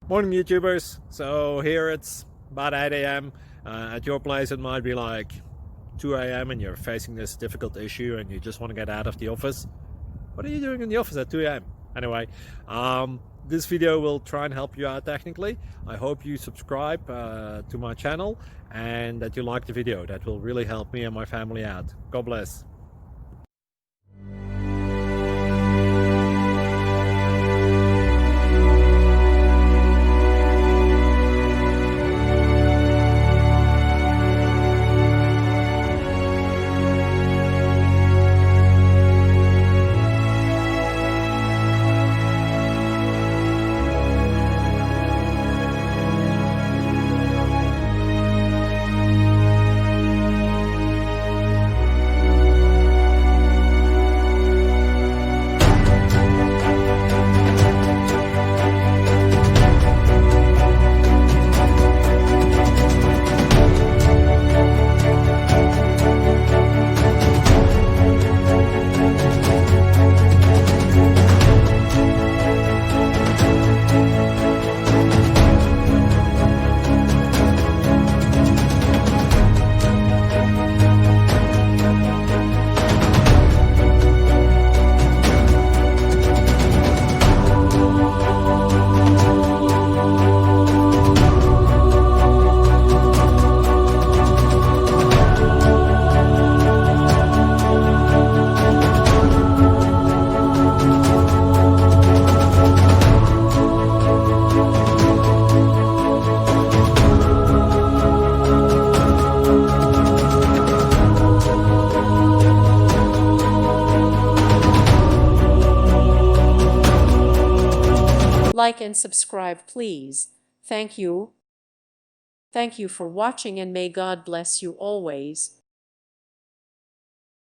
Morning YouTubers. So here it's about 8 a.m. At your place it might be like 2 a.m. and you're facing this difficult issue and you just want to get out of the office. What are you doing in the office at 2 a.m.? Anyway, this video will try and help you out technically. I hope you subscribe to my channel and that you like the video. That will really help me and my family out. God bless. Like and subscribe, please. Thank you. Thank you for watching, and may God bless you always.